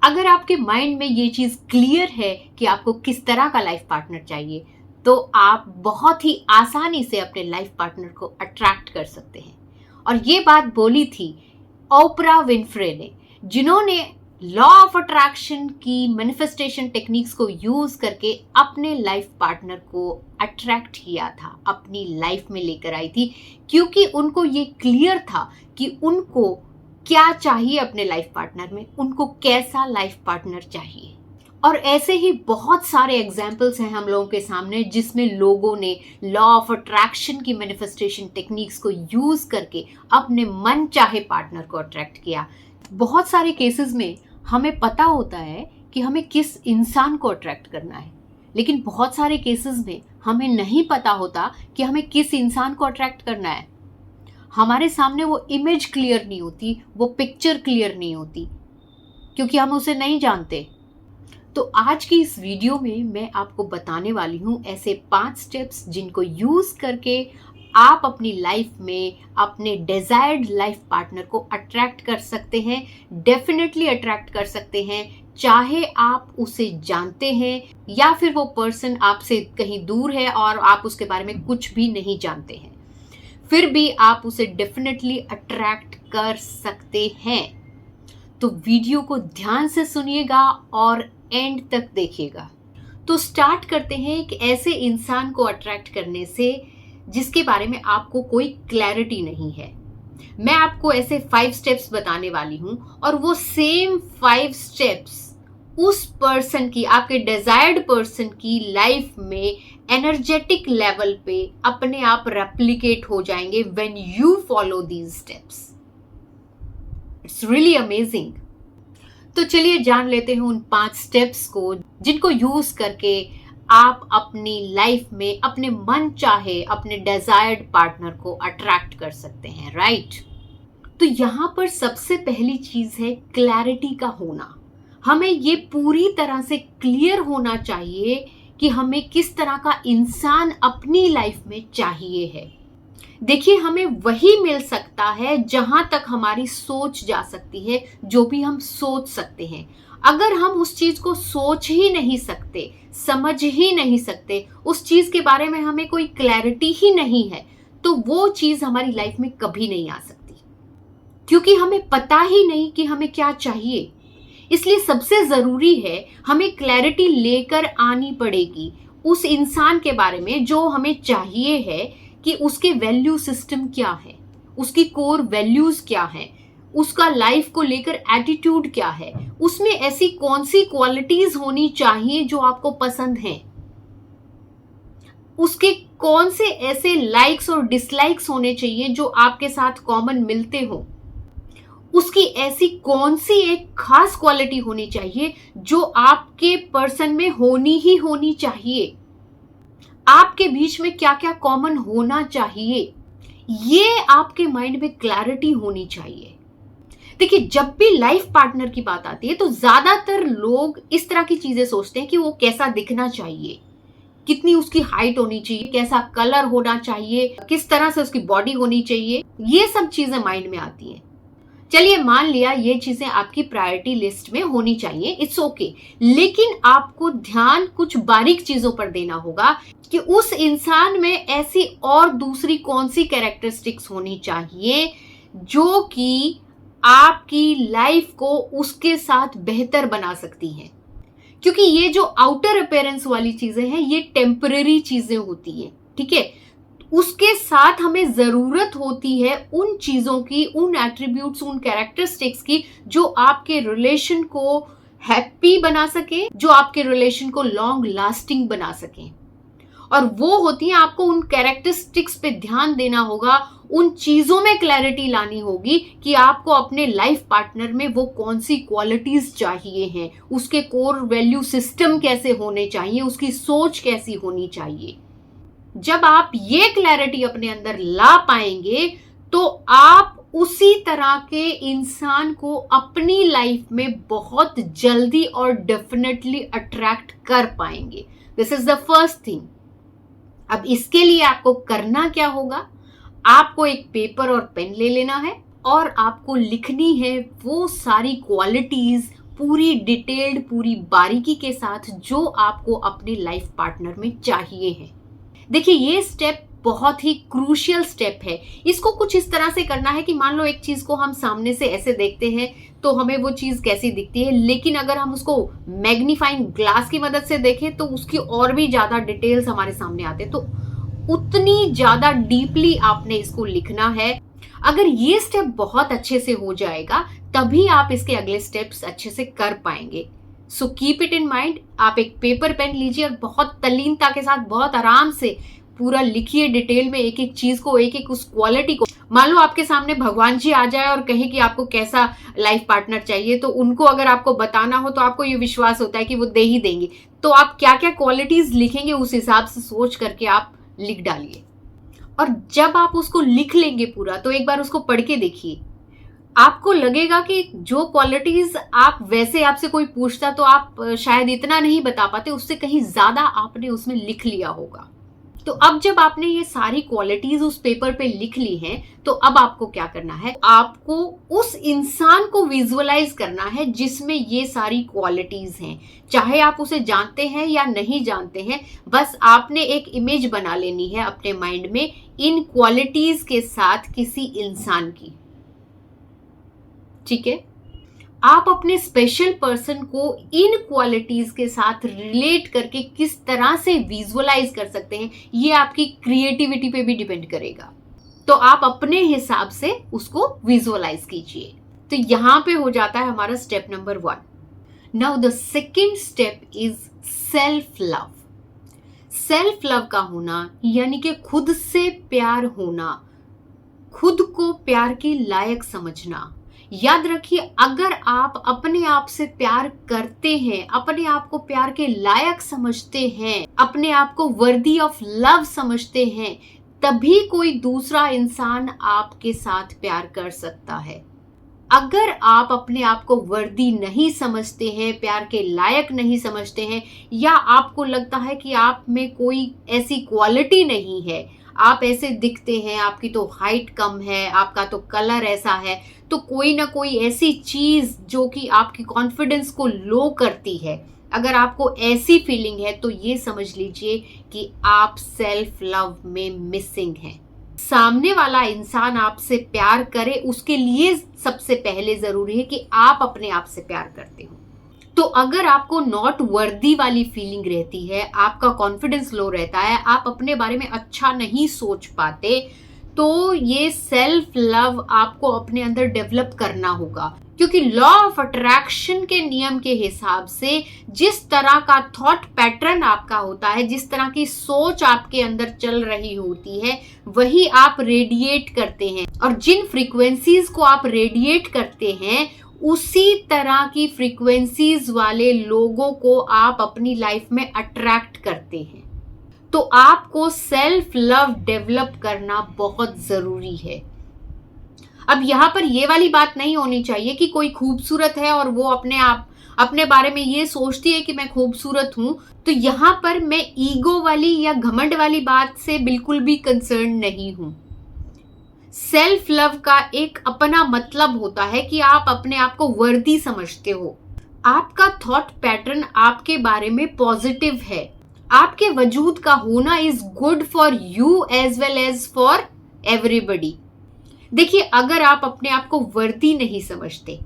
अगर आपके माइंड में ये चीज क्लियर है कि आपको किस तरह का लाइफ पार्टनर चाहिए, तो आप बहुत ही आसानी से अपने लाइफ पार्टनर को अट्रैक्ट कर सकते हैं। और ये बात बोली थी ओपरा विनफ्रे ने, जिन्होंने लॉ ऑफ अट्रैक्शन की मैनिफेस्टेशन टेक्निक्स को यूज करके अपने लाइफ पार्टनर को अट्रैक्ट किया था, अपनी लाइफ में लेकर आई थी, क्योंकि उनको ये क्लियर था कि उनको क्या चाहिए अपने लाइफ पार्टनर में, उनको कैसा लाइफ पार्टनर चाहिए। और ऐसे ही बहुत सारे एग्जाम्पल्स हैं हम लोगों के सामने जिसमें लोगों ने लॉ ऑफ अट्रैक्शन की मैनिफेस्टेशन टेक्निक्स को यूज करके अपने मन चाहे पार्टनर को अट्रैक्ट किया। बहुत सारे केसेस में हमें पता होता है कि हमें किस इंसान को अट्रैक्ट करना है, लेकिन बहुत सारे केसेस में हमें नहीं पता होता कि हमें किस इंसान को अट्रैक्ट करना है। हमारे सामने वो इमेज क्लियर नहीं होती, वो पिक्चर क्लियर नहीं होती, क्योंकि हम उसे नहीं जानते। तो आज की इस वीडियो में मैं आपको बताने वाली हूँ ऐसे 5 स्टेप्स जिनको यूज करके आप अपनी लाइफ में अपने डिजायर्ड लाइफ पार्टनर को अट्रैक्ट कर सकते हैं, डेफिनेटली अट्रैक्ट कर सकते हैं, चाहे आप उसे जानते हैं या फिर वो पर्सन आपसे कहीं दूर है और आप उसके बारे में कुछ भी नहीं जानते हैं, फिर भी आप उसे डेफिनेटली अट्रैक्ट कर सकते हैं। तो वीडियो को ध्यान से सुनिएगा और एंड तक देखिएगा। तो स्टार्ट करते हैं एक ऐसे इंसान को अट्रैक्ट करने से जिसके बारे में आपको कोई क्लैरिटी नहीं है। मैं आपको ऐसे 5 स्टेप्स बताने वाली हूं और वो सेम 5 स्टेप्स उस पर्सन की, आपके डिजायर्ड पर्सन की लाइफ में एनर्जेटिक लेवल पे अपने आप रेप्लिकेट हो जाएंगे when you follow these steps. It's really amazing. तो चलिए जान लेते हैं उन 5 स्टेप्स को जिनको यूज करके आप अपनी लाइफ में अपने मन चाहे अपने डिजायर्ड पार्टनर को अट्रैक्ट कर सकते हैं, राइट? तो यहां पर सबसे पहली चीज है क्लैरिटी का होना। हमें ये पूरी तरह से क्लियर होना चाहिए कि हमें किस तरह का इंसान अपनी लाइफ में चाहिए है। देखिए, हमें वही मिल सकता है जहां तक हमारी सोच जा सकती है, जो भी हम सोच सकते हैं। अगर हम उस चीज को सोच ही नहीं सकते, समझ ही नहीं सकते, उस चीज के बारे में हमें कोई क्लैरिटी ही नहीं है, तो वो चीज हमारी लाइफ में कभी नहीं आ सकती, क्योंकि हमें पता ही नहीं कि हमें क्या चाहिए। इसलिए सबसे जरूरी है हमें क्लैरिटी लेकर आनी पड़ेगी उस इंसान के बारे में जो हमें चाहिए है, कि उसके वैल्यू सिस्टम क्या है, उसकी कोर वैल्यूज क्या है, उसका लाइफ को लेकर एटीट्यूड क्या है, उसमें ऐसी कौन सी क्वालिटीज होनी चाहिए जो आपको पसंद हैं, उसके कौन से ऐसे लाइक्स और डिसलाइक्स होने चाहिए जो आपके साथ कॉमन मिलते हो, उसकी ऐसी कौन सी एक खास क्वालिटी होनी चाहिए जो आपके पर्सन में होनी ही होनी चाहिए, आपके बीच में क्या क्या कॉमन होना चाहिए, ये आपके माइंड में क्लैरिटी होनी चाहिए। देखिए, जब भी लाइफ पार्टनर की बात आती है तो ज्यादातर लोग इस तरह की चीजें सोचते हैं कि वो कैसा दिखना चाहिए, कितनी उसकी हाइट होनी चाहिए, कैसा कलर होना चाहिए, किस तरह से उसकी बॉडी होनी चाहिए, ये सब चीजें माइंड में आती हैं। चलिए मान लिया ये चीजें आपकी प्रायोरिटी लिस्ट में होनी चाहिए, इट्स ओके, लेकिन आपको ध्यान कुछ बारीक चीजों पर देना होगा कि उस इंसान में ऐसी और दूसरी कौन सी कैरेक्टरिस्टिक्स होनी चाहिए जो कि आपकी लाइफ को उसके साथ बेहतर बना सकती हैं। क्योंकि ये जो आउटर अपीयरेंस वाली चीजें हैं ये टेम्पररी चीजें होती हैं, ठीक है? उसके साथ हमें जरूरत होती है उन चीजों की, उन एट्रीब्यूट्स, उन कैरेक्टरिस्टिक्स की जो आपके रिलेशन को हैप्पी बना सके, जो आपके रिलेशन को लॉन्ग लास्टिंग बना सके। और वो होती है, आपको उन कैरेक्टरिस्टिक्स पे ध्यान देना होगा, उन चीजों में क्लैरिटी लानी होगी कि आपको अपने लाइफ पार्टनर में वो कौन सी क्वालिटीज चाहिए हैं, उसके कोर वैल्यू सिस्टम कैसे होने चाहिए, उसकी सोच कैसी होनी चाहिए। जब आप ये क्लैरिटी अपने अंदर ला पाएंगे तो आप उसी तरह के इंसान को अपनी लाइफ में बहुत जल्दी और डेफिनेटली अट्रैक्ट कर पाएंगे। This is the first thing. अब इसके लिए आपको करना क्या होगा, आपको एक पेपर और पेन ले लेना है और आपको लिखनी है वो सारी क्वालिटीज, पूरी डिटेल्ड, पूरी बारीकी के साथ जो आपको अपने लाइफ पार्टनर में चाहिए है। देखिए, ये स्टेप बहुत ही क्रूशियल स्टेप है। इसको कुछ इस तरह से करना है कि मान लो एक चीज को हम सामने से ऐसे देखते हैं तो हमें वो चीज कैसी दिखती है, लेकिन अगर हम उसको मैग्नीफाइंग ग्लास की मदद से देखें तो उसकी और भी ज्यादा डिटेल्स हमारे सामने आते हैं। तो उतनी ज्यादा डीपली आपने इसको लिखना है। अगर ये स्टेप बहुत अच्छे से हो जाएगा तभी आप इसके अगले स्टेप्स अच्छे से कर पाएंगे। So keep it in mind. आप एक पेपर पेन लीजिए और बहुत तल्लीनता के साथ, बहुत आराम से पूरा लिखिए डिटेल में, एक एक चीज को, एक एक उस क्वालिटी को। मान लो आपके सामने भगवान जी आ जाए और कहे कि आपको कैसा लाइफ पार्टनर चाहिए, तो उनको अगर आपको बताना हो तो आपको ये विश्वास होता है कि वो दे ही देंगे। तो आप क्या क्या क्वालिटीज लिखेंगे उस हिसाब से सोच करके आप लिख डालिए। और जब आप उसको लिख लेंगे पूरा, तो एक बार उसको पढ़ के देखिए। आपको लगेगा कि जो क्वालिटीज आप, वैसे आपसे कोई पूछता तो आप शायद इतना नहीं बता पाते, उससे कहीं ज्यादा आपने उसमें लिख लिया होगा। तो अब जब आपने ये सारी क्वालिटीज उस पेपर पे लिख ली हैं, तो अब आपको क्या करना है, आपको उस इंसान को विजुअलाइज करना है जिसमें ये सारी क्वालिटीज हैं। चाहे आप उसे जानते हैं या नहीं जानते हैं, बस आपने एक इमेज बना लेनी है अपने माइंड में इन क्वालिटीज के साथ किसी इंसान की। ठीक है, आप अपने स्पेशल पर्सन को इन क्वालिटीज के साथ रिलेट करके किस तरह से विजुअलाइज कर सकते हैं, ये आपकी क्रिएटिविटी पे भी डिपेंड करेगा। तो आप अपने हिसाब से उसको विजुअलाइज कीजिए। तो यहां पे हो जाता है हमारा step number 1। Now the second step is self love. Self love का होना यानी कि खुद से प्यार होना, खुद को प्यार के लायक समझना। याद रखिए, अगर आप अपने आप से प्यार करते हैं, अपने आप को प्यार के लायक समझते हैं, अपने आप को वर्दी ऑफ लव समझते हैं, तभी कोई दूसरा इंसान आपके साथ प्यार कर सकता है। अगर आप अपने आप को वर्दी नहीं समझते हैं, प्यार के लायक नहीं समझते हैं, या आपको लगता है कि आप में कोई ऐसी क्वालिटी नहीं है, आप ऐसे दिखते हैं, आपकी तो हाइट कम है, आपका तो कलर ऐसा है, तो कोई ना कोई ऐसी चीज जो कि आपकी कॉन्फिडेंस को लो करती है, अगर आपको ऐसी फीलिंग है तो ये समझ लीजिए कि आप सेल्फ लव में मिसिंग हैं। सामने वाला इंसान आपसे प्यार करे, उसके लिए सबसे पहले जरूरी है कि आप अपने आप से प्यार करते हो। तो अगर आपको नॉट वर्दी वाली फीलिंग रहती है, आपका कॉन्फिडेंस लो रहता है, आप अपने बारे में अच्छा नहीं सोच पाते, तो ये सेल्फ लव आपको अपने अंदर डेवलप करना होगा। क्योंकि लॉ ऑफ अट्रैक्शन के नियम के हिसाब से जिस तरह का थॉट पैटर्न आपका होता है, जिस तरह की सोच आपके अंदर चल रही होती है, वही आप रेडिएट करते हैं। और जिन फ्रीक्वेंसीज को आप रेडिएट करते हैं, उसी तरह की फ्रीक्वेंसीज वाले लोगों को आप अपनी लाइफ में अट्रैक्ट करते हैं। तो आपको सेल्फ लव डेवलप करना बहुत जरूरी है। अब यहां पर ये वाली बात नहीं होनी चाहिए कि कोई खूबसूरत है और वो अपने बारे में ये सोचती है कि मैं खूबसूरत हूं, तो यहां पर मैं ईगो वाली या घमंड वाली बात से बिल्कुल भी कंसर्न नहीं हूं। सेल्फ लव का एक अपना मतलब होता है कि आप अपने आप को वर्दी समझते हो, आपका थॉट पैटर्न आपके बारे में पॉजिटिव है, आपके वजूद का होना is good for you as well as for everybody. देखिए, अगर आप अपने आप को वर्दी नहीं समझते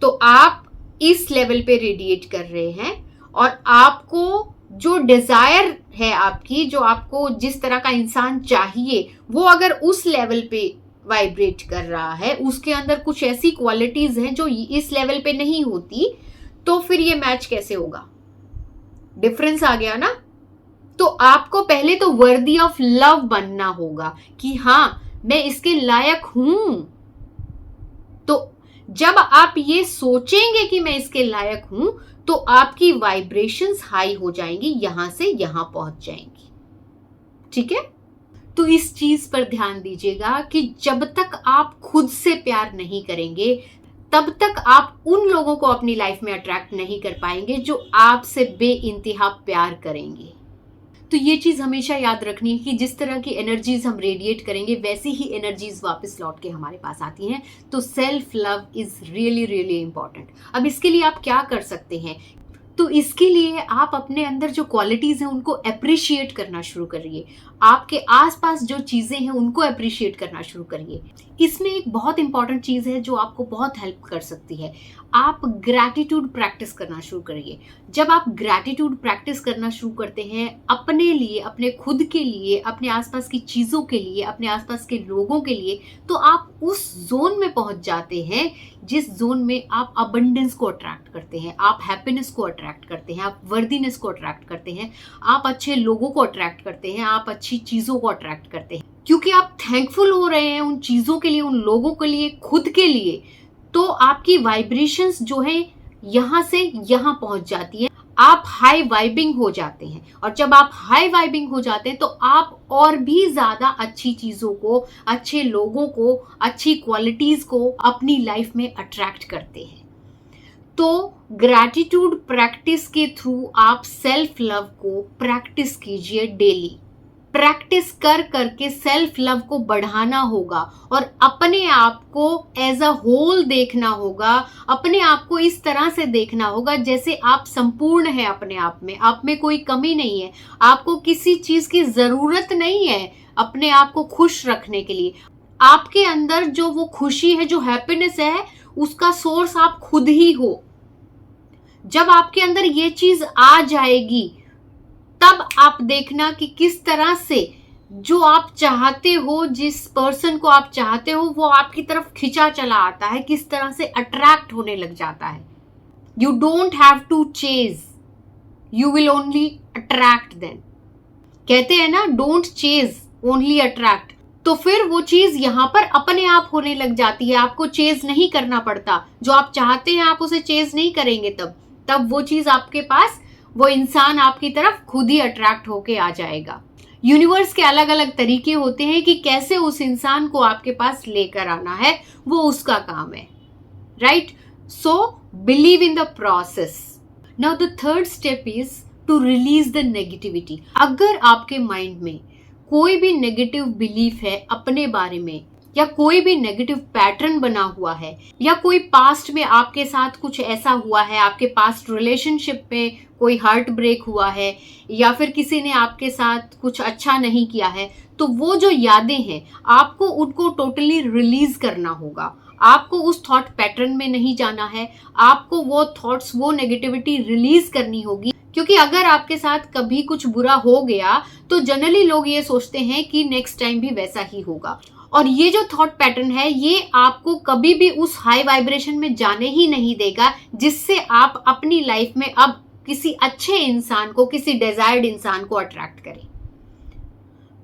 तो आप इस लेवल पे रेडिएट कर रहे हैं, और आपको जो डिजायर है आपकी, जो आपको जिस तरह का इंसान चाहिए, वो अगर उस लेवल पे वाइब्रेट कर रहा है, उसके अंदर कुछ ऐसी क्वालिटीज हैं जो इस लेवल पे नहीं होती, तो फिर ये मैच कैसे होगा? डिफरेंस आ गया ना। तो आपको पहले तो वर्दी ऑफ लव बनना होगा कि हाँ, मैं इसके लायक हूं। तो जब आप ये सोचेंगे कि मैं इसके लायक हूं, तो आपकी वाइब्रेशंस हाई हो जाएंगी, यहां से यहां पहुंच जाएंगी। ठीक है, तो इस चीज पर ध्यान दीजिएगा कि जब तक आप खुद से प्यार नहीं करेंगे, तब तक आप उन लोगों को अपनी लाइफ में अट्रैक्ट नहीं कर पाएंगे जो आपसे बेइंतहा प्यार करेंगे। तो ये चीज हमेशा याद रखनी है कि जिस तरह की एनर्जीज हम रेडिएट करेंगे वैसी ही एनर्जीज वापस लौट के हमारे पास आती हैं। तो self love is really really important. अब इसके लिए आप क्या कर सकते हैं? तो इसके लिए आप अपने अंदर जो क्वालिटीज हैं उनको अप्रिशिएट करना शुरू करिए। आपके आसपास जो चीजें हैं उनको अप्रिशिएट करना शुरू करिए। इसमें एक बहुत इंपॉर्टेंट चीज है जो आपको बहुत हेल्प कर सकती है। आप ग्रैटिट्यूड प्रैक्टिस करना शुरू करिए। जब आप ग्रैटिट्यूड प्रैक्टिस करना शुरू करते हैं अपने लिए, अपने खुद के लिए, अपने आसपास की चीजों के लिए, अपने आसपास के लोगों के लिए, तो आप उस जोन में पहुंच जाते हैं जिस जोन में आप अबंडेंस को अट्रैक्ट करते हैं, आप हैप्पीनेस को अट्रैक्ट करते हैं, आप वर्दीनेस को अट्रैक्ट करते हैं, आप अच्छे लोगों को अट्रैक्ट करते हैं, आप अच्छी चीजों को अट्रैक्ट करते हैं, क्योंकि आप थैंकफुल हो रहे हैं उन चीजों के लिए, उन लोगों के लिए, खुद के लिए। तो आपकी वाइब्रेशंस जो है यहां से यहां पहुंच जाती है, आप हाई वाइबिंग हो जाते हैं। और जब आप हाई वाइबिंग हो जाते हैं तो आप और भी ज्यादा अच्छी चीजों को, अच्छे लोगों को, अच्छी क्वालिटीज को अपनी लाइफ में अट्रैक्ट करते हैं। तो ग्रैटिट्यूड प्रैक्टिस के थ्रू आप सेल्फ लव को प्रैक्टिस कीजिए डेली। प्रैक्टिस कर करके सेल्फ लव को बढ़ाना होगा और अपने आप को एज अ होल देखना होगा। अपने आप को इस तरह से देखना होगा जैसे आप संपूर्ण हैं अपने आप में कोई कमी नहीं है। आपको किसी चीज की जरूरत नहीं है अपने आप को खुश रखने के लिए। आपके अंदर जो वो खुशी है, जो हैप्पीनेस है, उसका सोर्स आप खुद ही हो। जब आपके अंदर ये चीज आ जाएगी तब आप देखना कि किस तरह से जो आप चाहते हो, जिस पर्सन को आप चाहते हो, वो आपकी तरफ खिंचा चला आता है, किस तरह से अट्रैक्ट होने लग जाता है। You don't have to chase, you will only attract them. कहते हैं ना, डोंट चेज ओनली अट्रैक्ट। तो फिर वो चीज यहां पर अपने आप होने लग जाती है। आपको चेज नहीं करना पड़ता। जो आप चाहते हैं आप उसे चेज नहीं करेंगे, तब वो चीज आपके पास, वो इंसान आपकी तरफ खुद ही अट्रैक्ट होके आ जाएगा। यूनिवर्स के अलग अलग तरीके होते हैं कि कैसे उस इंसान को आपके पास लेकर आना है, वो उसका काम है, right? So believe in the process. Now the third step is to release the negativity. अगर आपके माइंड में कोई भी नेगेटिव बिलीफ है अपने बारे में, या कोई भी नेगेटिव पैटर्न बना हुआ है, या कोई पास्ट में आपके साथ कुछ ऐसा हुआ है, आपके पास्ट रिलेशनशिप में कोई हार्ट ब्रेक हुआ है, या फिर किसी ने आपके साथ कुछ अच्छा नहीं किया है, तो वो जो यादें हैं आपको उनको टोटली रिलीज करना होगा। आपको उस थॉट पैटर्न में नहीं जाना है, आपको वो थॉट्स, वो नेगेटिविटी रिलीज करनी होगी। क्योंकि अगर आपके साथ कभी कुछ बुरा हो गया तो जनरली लोग ये सोचते हैं कि नेक्स्ट टाइम भी वैसा ही होगा। और ये जो थॉट पैटर्न है ये आपको कभी भी उस हाई वाइब्रेशन में जाने ही नहीं देगा जिससे आप अपनी लाइफ में अब किसी अच्छे इंसान को, किसी डिजायर्ड इंसान को अट्रैक्ट करें।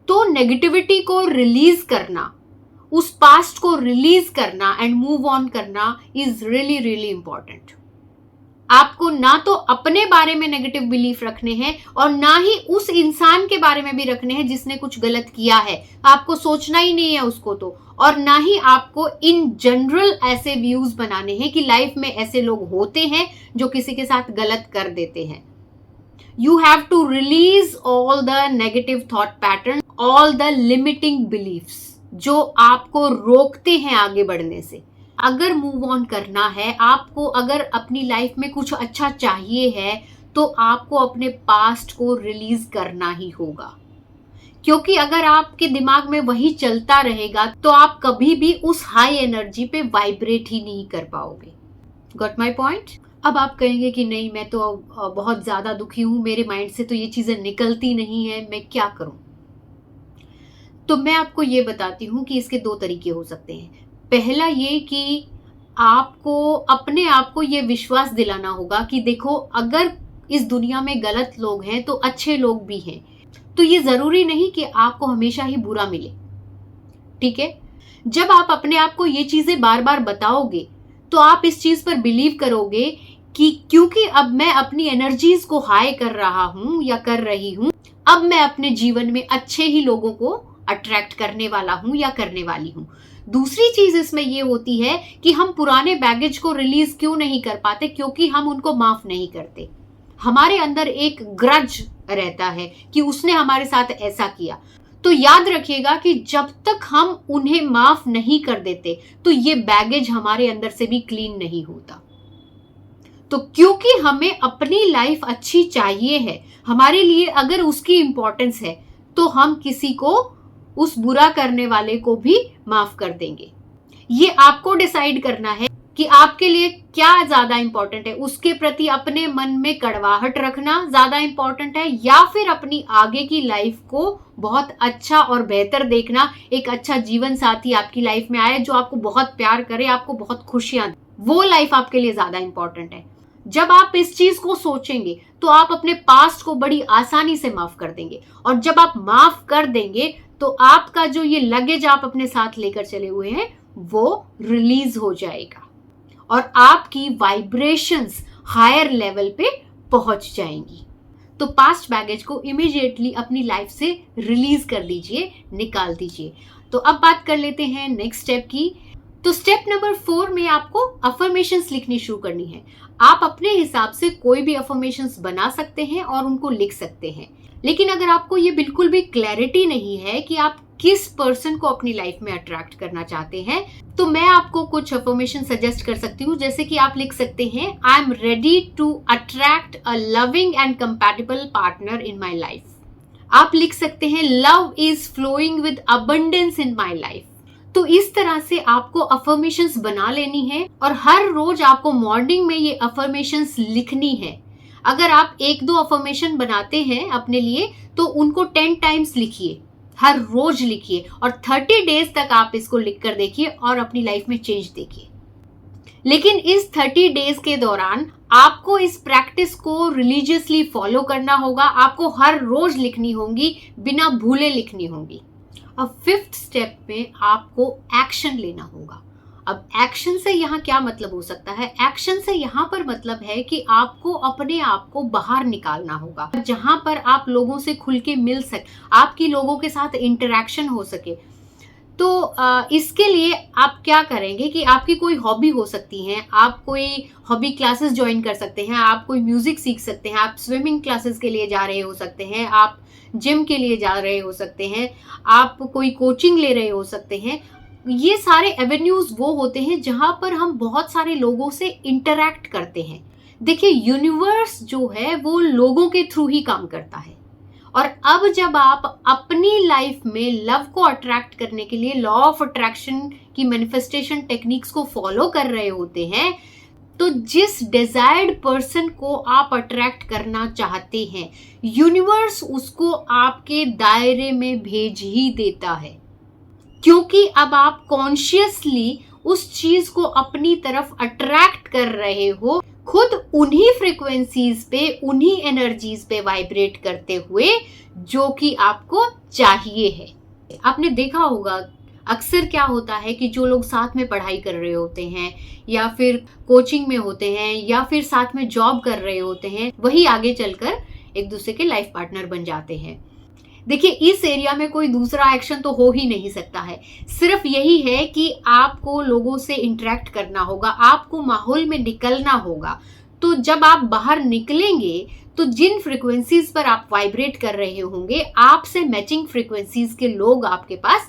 तो नेगेटिविटी को रिलीज करना, उस पास्ट को रिलीज करना एंड मूव ऑन करना इज रियली रियली इंपॉर्टेंट। आपको ना तो अपने बारे में नेगेटिव बिलीफ रखने हैं और ना ही उस इंसान के बारे में भी रखने हैं जिसने कुछ गलत किया है। आपको सोचना ही नहीं है उसको तो। और ना ही आपको इन जनरल ऐसे व्यूज बनाने हैं कि लाइफ में ऐसे लोग होते हैं जो किसी के साथ गलत कर देते हैं। You have to release all the negative thought pattern, all the limiting beliefs जो आपको रोकते हैं आगे बढ़ने से। अगर मूव ऑन करना है आपको, अगर अपनी लाइफ में कुछ अच्छा चाहिए है, तो आपको अपने पास्ट को रिलीज करना ही होगा। क्योंकि अगर आपके दिमाग में वही चलता रहेगा तो आप कभी भी उस हाई एनर्जी पे वाइब्रेट ही नहीं कर पाओगे। Got my point? अब आप कहेंगे कि नहीं, मैं तो बहुत ज्यादा दुखी हूं, मेरे माइंड से तो ये चीजें निकलती नहीं है, मैं क्या करूं? तो मैं आपको ये बताती हूं कि इसके दो तरीके हो सकते हैं। पहला ये कि आपको अपने आप को ये विश्वास दिलाना होगा कि देखो, अगर इस दुनिया में गलत लोग हैं तो अच्छे लोग भी हैं। तो ये जरूरी नहीं कि आपको हमेशा ही बुरा मिले, ठीक है? जब आप अपने आप को ये चीजें बार बार बताओगे तो आप इस चीज पर बिलीव करोगे कि क्योंकि अब मैं अपनी एनर्जीज को हाई कर रहा हूं या कर रही हूं, अब मैं अपने जीवन में अच्छे ही लोगों को अट्रैक्ट करने वाला हूं या करने वाली हूं। दूसरी चीज इसमें ये होती है कि हम पुराने बैगेज को रिलीज क्यों नहीं कर पाते? क्योंकि हम उनको माफ नहीं करते। हमारे अंदर एक ग्रज रहता है कि उसने हमारे साथ ऐसा किया। तो याद रखिएगा कि जब तक हम उन्हें माफ नहीं कर देते तो ये बैगेज हमारे अंदर से भी क्लीन नहीं होता। तो क्योंकि हमें अपनी लाइफ अच्छी चाहिए है, हमारे लिए अगर उसकी इंपॉर्टेंस है, तो हम किसी को, उस बुरा करने वाले को भी माफ कर देंगे। ये आपको डिसाइड करना है कि आपके लिए क्या ज्यादा इंपॉर्टेंट है, उसके प्रति अपने मन में कड़वाहट रखना ज्यादा इंपॉर्टेंट है या फिर अपनी आगे की लाइफ को बहुत अच्छा और बेहतर देखना, एक अच्छा जीवन साथी आपकी लाइफ में आए जो आपको बहुत प्यार करे, आपको बहुत खुशियां दे, वो लाइफ आपके लिए ज्यादा इंपॉर्टेंट है। जब आप इस चीज को सोचेंगे तो आप अपने पास्ट को बड़ी आसानी से माफ कर देंगे, और जब आप माफ कर देंगे तो आपका जो ये लगेज आप अपने साथ लेकर चले हुए हैं वो रिलीज हो जाएगा और आपकी वाइब्रेशंस हायर लेवल पे पहुंच जाएंगी। तो पास्ट बैगेज को इमीडिएटली अपनी लाइफ से रिलीज कर दीजिए, निकाल दीजिए। तो अब बात कर लेते हैं नेक्स्ट स्टेप की। तो स्टेप नंबर 4 में आपको अफर्मेशंस लिखनी शुरू करनी है। आप अपने हिसाब से कोई भी अफर्मेशंस बना सकते हैं और उनको लिख सकते हैं, लेकिन अगर आपको ये बिल्कुल भी क्लैरिटी नहीं है कि आप किस पर्सन को अपनी लाइफ में अट्रैक्ट करना चाहते हैं, तो मैं आपको कुछ अफर्मेशन सजेस्ट कर सकती हूँ। जैसे कि आप लिख सकते हैं, I am ready to attract a loving and compatible partner in my life. आप लिख सकते हैं, love is flowing with abundance in my life. तो इस तरह से आपको अफर्मेशंस बना लेनी है और हर रोज आपको मॉर्निंग में ये अफर्मेशंस लिखनी है। अगर आप 1-2 अफर्मेशन बनाते हैं अपने लिए तो उनको 10 टाइम्स लिखिए, हर रोज लिखिए और 30 डेज तक आप इसको लिख कर देखिए और अपनी लाइफ में चेंज देखिए। लेकिन इस 30 डेज के दौरान आपको इस प्रैक्टिस को रिलीजियसली फॉलो करना होगा। आपको हर रोज लिखनी होगी, बिना भूले लिखनी होगी। अब 5th स्टेप में आपको एक्शन लेना होगा। अब एक्शन से यहाँ क्या मतलब हो सकता है? एक्शन से यहाँ पर मतलब है कि आपको अपने आप को बाहर निकालना होगा, जहां पर आप लोगों से खुल के मिल सके, आपकी लोगों के साथ इंटरेक्शन हो सके। तो इसके लिए आप क्या करेंगे कि आपकी कोई हॉबी हो सकती है, आप कोई हॉबी क्लासेस ज्वाइन कर सकते हैं, आप कोई म्यूजिक सीख सकते हैं, आप स्विमिंग क्लासेस के लिए जा रहे हो सकते हैं, आप जिम के लिए जा रहे हो सकते हैं, आप कोई कोचिंग ले रहे हो सकते हैं। ये सारे एवेन्यूज वो होते हैं जहां पर हम बहुत सारे लोगों से इंटरैक्ट करते हैं। देखिए, यूनिवर्स जो है वो लोगों के थ्रू ही काम करता है, और अब जब आप अपनी लाइफ में लव को अट्रैक्ट करने के लिए लॉ ऑफ अट्रैक्शन की मैनिफेस्टेशन टेक्निक्स को फॉलो कर रहे होते हैं, तो जिस डिजायर्ड पर्सन को आप अट्रैक्ट करना चाहते हैं, यूनिवर्स उसको आपके दायरे में भेज ही देता है, क्योंकि अब आप कॉन्शियसली उस चीज को अपनी तरफ अट्रैक्ट कर रहे हो, खुद उन्हीं फ्रीक्वेंसीज पे, उन्हीं एनर्जीज पे वाइब्रेट करते हुए जो कि आपको चाहिए है। आपने देखा होगा अक्सर क्या होता है कि जो लोग साथ में पढ़ाई कर रहे होते हैं या फिर कोचिंग में होते हैं या फिर साथ में जॉब कर रहे होते हैं, वही आगे चलकर एक दूसरे के लाइफ पार्टनर बन जाते हैं। देखिए, इस एरिया में कोई दूसरा एक्शन तो हो ही नहीं सकता है, सिर्फ यही है कि आपको लोगों से इंटरेक्ट करना होगा, आपको माहौल में निकलना होगा। तो जब आप बाहर निकलेंगे तो जिन फ्रीक्वेंसीज पर आप वाइब्रेट कर रहे होंगे, आपसे मैचिंग फ्रीक्वेंसीज के लोग आपके पास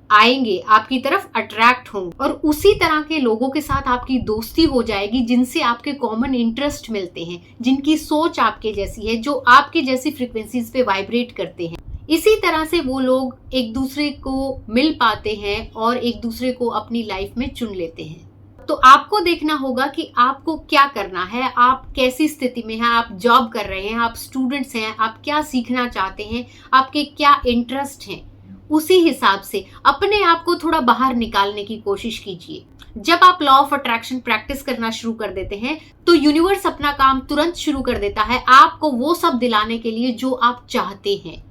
आएंगे, आपकी तरफ अट्रैक्ट होंगे, और उसी तरह के लोगों के साथ आपकी दोस्ती हो जाएगी जिनसे आपके कॉमन इंटरेस्ट मिलते हैं, जिनकी सोच आपके जैसी है, जो आपके जैसी फ्रीक्वेंसीज पे वाइब्रेट करते हैं। इसी तरह से वो लोग एक दूसरे को मिल पाते हैं और एक दूसरे को अपनी लाइफ में चुन लेते हैं। तो आपको देखना होगा कि आपको क्या करना है, आप कैसी स्थिति में हैं, आप जॉब कर रहे हैं, आप स्टूडेंट्स हैं, आप क्या सीखना चाहते हैं, आपके क्या इंटरेस्ट हैं, उसी हिसाब से अपने आप को थोड़ा बाहर निकालने की कोशिश कीजिए। जब आप लॉ ऑफ अट्रैक्शन प्रैक्टिस करना शुरू कर देते हैं तो यूनिवर्स अपना काम तुरंत शुरू कर देता है आपको वो सब दिलाने के लिए जो आप चाहते हैं।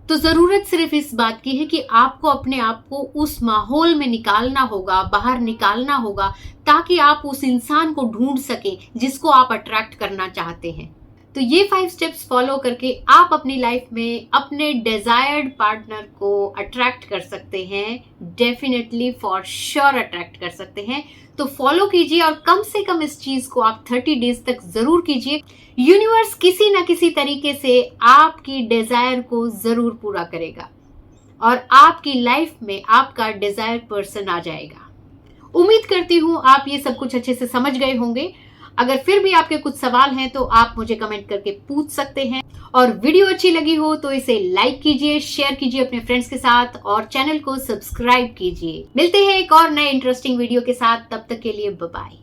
तो जरूरत सिर्फ इस बात की है कि आपको अपने आप को उस माहौल में निकालना होगा, बाहर निकालना होगा, ताकि आप उस इंसान को ढूंढ सकें जिसको आप अट्रैक्ट करना चाहते हैं। तो ये 5 स्टेप्स फॉलो करके आप अपनी लाइफ में अपने डिजायर्ड पार्टनर को अट्रैक्ट कर सकते हैं, डेफिनेटली फॉर श्योर अट्रैक्ट कर सकते हैं। तो फॉलो कीजिए और कम से कम इस चीज को आप 30 डेज तक जरूर कीजिए। यूनिवर्स किसी ना किसी तरीके से आपकी डिजायर को जरूर पूरा करेगा और आपकी लाइफ में आपका डिजायर पर्सन आ जाएगा। उम्मीद करती हूं आप ये सब कुछ अच्छे से समझ गए होंगे। अगर फिर भी आपके कुछ सवाल हैं तो आप मुझे कमेंट करके पूछ सकते हैं। और वीडियो अच्छी लगी हो तो इसे लाइक कीजिए, शेयर कीजिए अपने फ्रेंड्स के साथ और चैनल को सब्सक्राइब कीजिए। मिलते हैं एक और नए इंटरेस्टिंग वीडियो के साथ, तब तक के लिए बाय बाय।